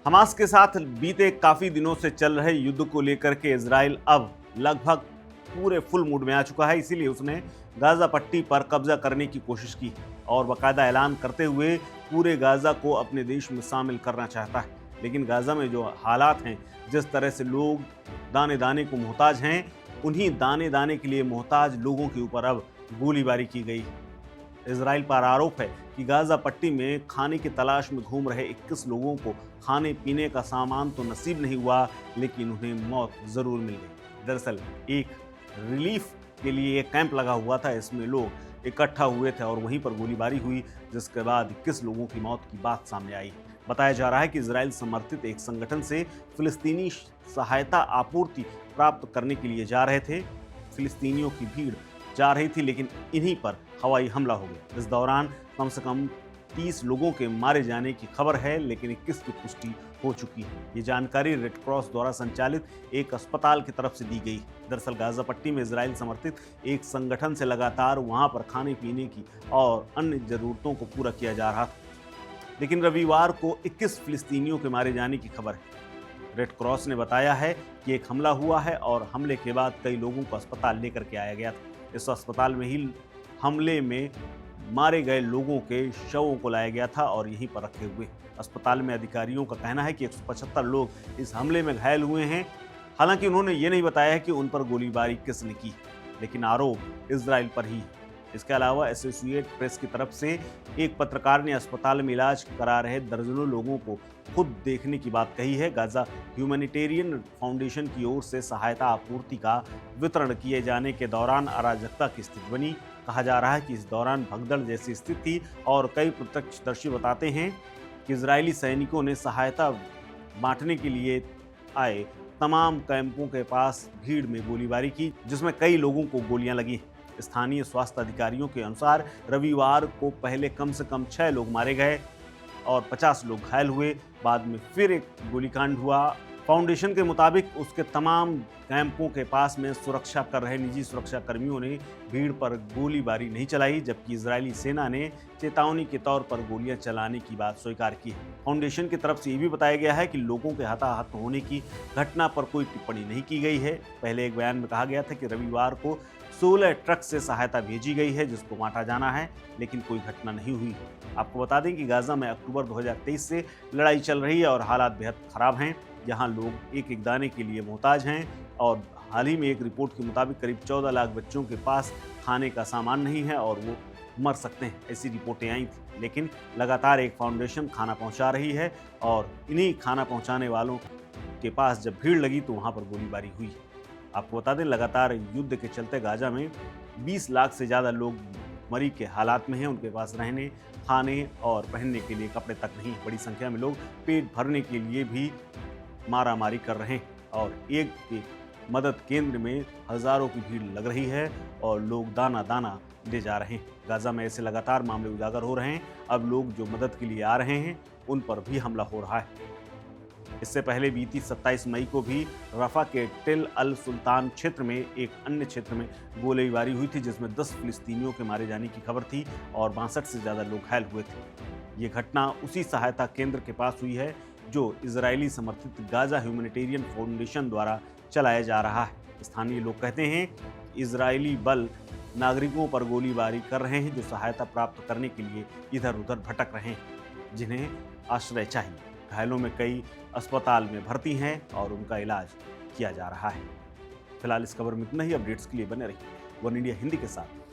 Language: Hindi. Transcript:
हमास के साथ बीते काफी दिनों से चल रहे युद्ध को लेकर के इजराइल अब लगभग पूरे फुल मूड में आ चुका है। इसीलिए उसने गाजा पट्टी पर कब्जा करने की कोशिश की और बाकायदा ऐलान करते हुए पूरे गाजा को अपने देश में शामिल करना चाहता है। लेकिन गाजा में जो हालात हैं, जिस तरह से लोग दाने दाने को मोहताज हैं, उन्हीं दाने दाने के लिए मोहताज लोगों के ऊपर अब गोलीबारी की गई। इजराइल पर आरोप है कि गाजा पट्टी में खाने की तलाश में घूम रहे 21 लोगों को खाने पीने का सामान तो नसीब नहीं हुआ, लेकिन उन्हें मौत जरूर मिल गई। दरअसल एक रिलीफ के लिए एक कैंप लगा हुआ था, इसमें लोग इकट्ठा हुए थे और वहीं पर गोलीबारी हुई, जिसके बाद 21 लोगों की मौत की बात सामने आई। बताया जा रहा है कि इजराइल समर्थित एक संगठन से फिलिस्तीनी सहायता आपूर्ति प्राप्त करने के लिए जा रहे थे। फिलिस्तीनियों की भीड़ जा रही थी, लेकिन इन्हीं पर हवाई हमला हो गया। इस दौरान कम से कम 30 लोगों के मारे जाने की खबर है, लेकिन 21 की पुष्टि हो चुकी है। ये जानकारी रेड क्रॉस द्वारा संचालित एक अस्पताल की तरफ से दी गई। दरअसल गाजा पट्टी में इजराइल समर्थित एक संगठन से लगातार वहां पर खाने पीने की और अन्य जरूरतों को पूरा किया जा रहा था, लेकिन रविवार को 21 फिलिस्तीनियों के मारे जाने की खबर है। रेड क्रॉस ने बताया है कि एक हमला हुआ है और हमले के बाद कई लोगों को अस्पताल लेकर के आया गया था। इस अस्पताल में ही हमले में मारे गए लोगों के शवों को लाया गया था और यहीं पर रखे हुए। अस्पताल में अधिकारियों का कहना है कि 175 लोग इस हमले में घायल हुए हैं। हालांकि उन्होंने ये नहीं बताया है कि उन पर गोलीबारी किसने की, लेकिन आरोप इजराइल पर ही है। इसके अलावा एसोसिएट प्रेस की तरफ से एक पत्रकार ने अस्पताल में इलाज करा रहे दर्जनों लोगों को खुद देखने की बात कही है। गाजा ह्यूमैनिटेरियन फाउंडेशन की ओर से सहायता आपूर्ति का वितरण किए जाने के दौरान अराजकता की स्थिति बनी। कहा जा रहा है कि इस दौरान भगदड़ जैसी स्थिति थी और कई प्रत्यक्षदर्शी बताते हैं कि इजरायली सैनिकों ने सहायता बांटने के लिए आए तमाम कैंपों के पास भीड़ में गोलीबारी की, जिसमें कई लोगों को गोलियां लगी। स्थानीय स्वास्थ्य अधिकारियों के अनुसार रविवार को पहले कम से कम 6 लोग मारे गए और 50 लोग घायल हुए। बाद में फिर एक गोलीकांड हुआ। फाउंडेशन के मुताबिक उसके तमाम कैंपों के पास में सुरक्षा कर रहे निजी सुरक्षा कर्मियों ने भीड़ पर गोलीबारी नहीं चलाई, जबकि इजरायली सेना ने चेतावनी के तौर पर गोलियां चलाने की बात स्वीकार की है। फाउंडेशन की तरफ से ये भी बताया गया है कि लोगों के हताहत होने की घटना पर कोई टिप्पणी नहीं की गई है। पहले एक बयान में कहा गया था कि रविवार को 16 ट्रक से सहायता भेजी गई है, जिसको बांटा जाना है, लेकिन कोई घटना नहीं हुई। आपको बता दें कि गाजा में अक्टूबर 2023 से लड़ाई चल रही है और हालात बेहद खराब हैं। यहाँ लोग एक एक दाने के लिए मोहताज हैं और हाल ही में एक रिपोर्ट के मुताबिक करीब 14 लाख बच्चों के पास खाने का सामान नहीं है और वो मर सकते हैं, ऐसी रिपोर्टें आई थी। लेकिन लगातार एक फाउंडेशन खाना पहुंचा रही है और इन्हीं खाना पहुंचाने वालों के पास जब भीड़ लगी तो वहाँ पर गोलीबारी हुई। आपको बता दें, लगातार युद्ध के चलते गाजा में 20 लाख से ज़्यादा लोग मरी के हालात में हैं। उनके पास रहने, खाने और पहनने के लिए कपड़े तक नहीं। बड़ी संख्या में लोग पेट भरने के लिए भी मारामारी कर रहे हैं और एक मदद केंद्र में हज़ारों की भीड़ लग रही है और लोग दाना दाना ले जा रहे हैं। गाजा में ऐसे लगातार मामले उजागर हो रहे हैं। अब लोग जो मदद के लिए आ रहे हैं उन पर भी हमला हो रहा है। इससे पहले बीती 27 मई को भी रफा के टेल अल सुल्तान क्षेत्र में एक अन्य क्षेत्र में गोलीबारी हुई थी, जिसमें 10 फिलिस्तीनियों के मारे जाने की खबर थी और 62 से ज़्यादा लोग घायल हुए थे। ये घटना उसी सहायता केंद्र के पास हुई है जो इजरायली समर्थित गाजा ह्यूमैनिटेरियन फाउंडेशन द्वारा चलाया जा रहा है। स्थानीय लोग कहते हैं कि इजरायली बल नागरिकों पर गोलीबारी कर रहे हैं जो सहायता प्राप्त करने के लिए इधर उधर भटक रहे हैं, जिन्हें आश्रय चाहिए। घायलों में कई अस्पताल में भर्ती हैं और उनका इलाज किया जा रहा है। फिलहाल इस खबर में इतना ही। अपडेट्स के लिए बने रहिए वन इंडिया हिंदी के साथ।